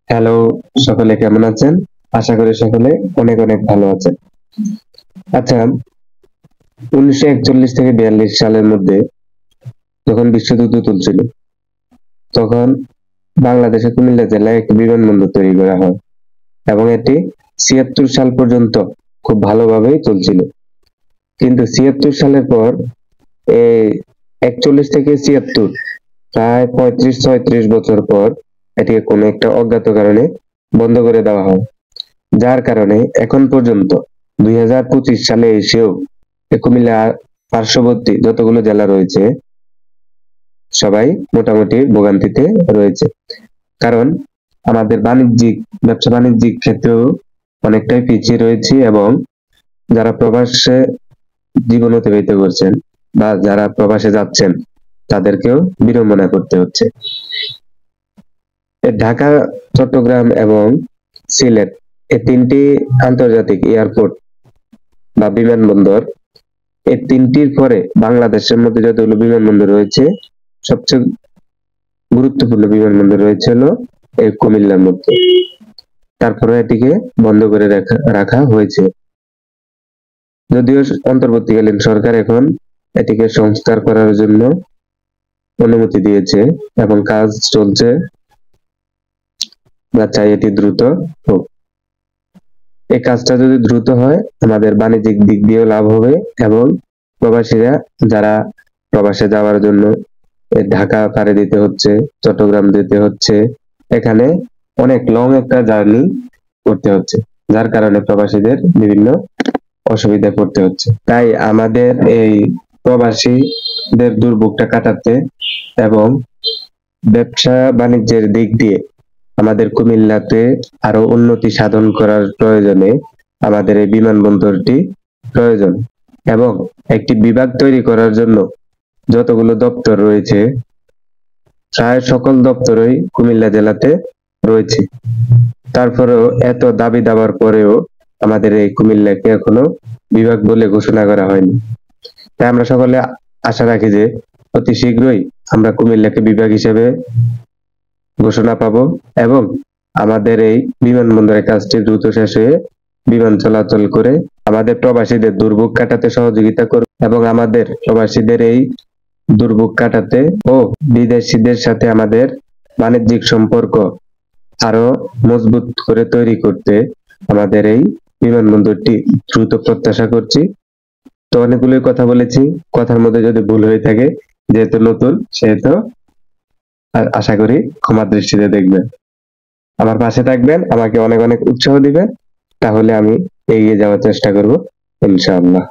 Hello, সকলে কেমন আছেন? আশা করি সকলে অনেক অনেক ভালো আছেন। আচ্ছা, 1941 থেকে 42 সালের মধ্যে যখন বিশ্বযুদ্ধ চলছিল, তখন বাংলাদেশের কুমিল্লা জেলায় একটি বিমানবন্দর তৈরি করা হয় এবং এটি 76 সাল পর্যন্ত খুব ভালোভাবেই চলছিল। কিন্তু 76 সালের পর এই 41 থেকে 76 প্রায় 35-36 বছর পর এটিকে কোনো একটা অজ্ঞাত কারণে বন্ধ করে দেওয়া হয়। যার কারণে এখন পর্যন্ত 2025 সালে এসেও কুমিল্লা পার্শ্ববর্তী যতগুলো জেলা রয়েছে সবাই মোটামুটি ভোগান্তিতে রয়েছে। কারণ আমাদের ব্যবসা বাণিজ্যিক ক্ষেত্রেও অনেকটাই পিছিয়ে রয়েছে এবং যারা প্রবাসে জীবন অতিবাহিত করছেন বা যারা প্রবাসে যাচ্ছেন তাদেরকেও বিড়ম্বনা করতে হচ্ছে। ঢাকা, চট্টগ্রাম এবং সিলেট এই তিনটি আন্তর্জাতিক এয়ারপোর্ট বা বিমানবন্দর, এই তিনটির পরে বাংলাদেশের মধ্যে যতগুলো বিমানবন্দর রয়েছে সবচেয়ে গুরুত্বপূর্ণ বিমানবন্দর রয়েছে হলো এই কুমিল্লার মধ্যে। তারপরে এটিকে বন্ধ করে রাখা হয়েছে। যদিও অন্তর্বর্তীকালীন সরকার এখন এটিকে সংস্কার করার জন্য অনুমতি দিয়েছে এবং কাজ চলছে, বা চাই এটি দ্রুত হোক। এই কাজটা যদি দ্রুত হয় আমাদের বাণিজ্যিক দিক দিয়েও লাভ হবে এবং প্রবাসীরা যারা প্রবাসে যাওয়ার জন্য ঢাকা পাড়ি দিতে হচ্ছে, চট্টগ্রাম যেতে হচ্ছে, এখানে অনেক লং একটা জার্নি করতে হচ্ছে, যার কারণে প্রবাসীদের বিভিন্ন অসুবিধায় পড়তে হচ্ছে। তাই আমাদের এই প্রবাসীদের দুর্ভোগটা কাটাতে এবং ব্যবসা বাণিজ্যের দিক দিয়ে আমাদের কুমিল্লাতে আরো উন্নতি সাধন করার প্রয়োজনে আমাদের এই বিমানবন্দরটি প্রয়োজন এবং একটি বিভাগ তৈরি করার জন্য যতগুলো দপ্তর রয়েছে প্রায় সকল দপ্তরই কুমিল্লা জেলাতে রয়েছে। তারপরেও এত দাবি দাবার পরেও আমাদের এই কুমিল্লাকে এখনো বিভাগ বলে ঘোষণা করা হয়নি। তাই আমরা সকলে আশা রাখি যে অতি শীঘ্রই আমরা কুমিল্লাকে বিভাগ হিসেবে ঘোষণা পাবো এবং আমাদের এই বিমানবন্দরের কাজটি দ্রুত শেষ হয়ে বিমান চলাচল করে আমাদের প্রবাসীদের দুর্ভোগ কাটাতে সহযোগিতা করবে এবং আমাদের প্রবাসীদের এই দুর্ভোগ কাটাতে ও বিদেশিদের সাথে আমাদের বাণিজ্যিক সম্পর্ক আরো মজবুত করে তৈরি করতে আমাদের এই বিমানবন্দরটি দ্রুত প্রত্যাশা করছি। তো অনেকগুলোই কথা বলেছি, কথার মধ্যে যদি ভুল হয়ে থাকে যেহেতু নতুন সেহেতু আশা করি ক্ষমার দৃষ্টিতে দেখবেন। আমার পাশে থাকবেন, আমাকে অনেক অনেক উৎসাহ দিবেন, তাহলে আমি এগিয়ে যাওয়ার চেষ্টা করব ইনশাআল্লাহ।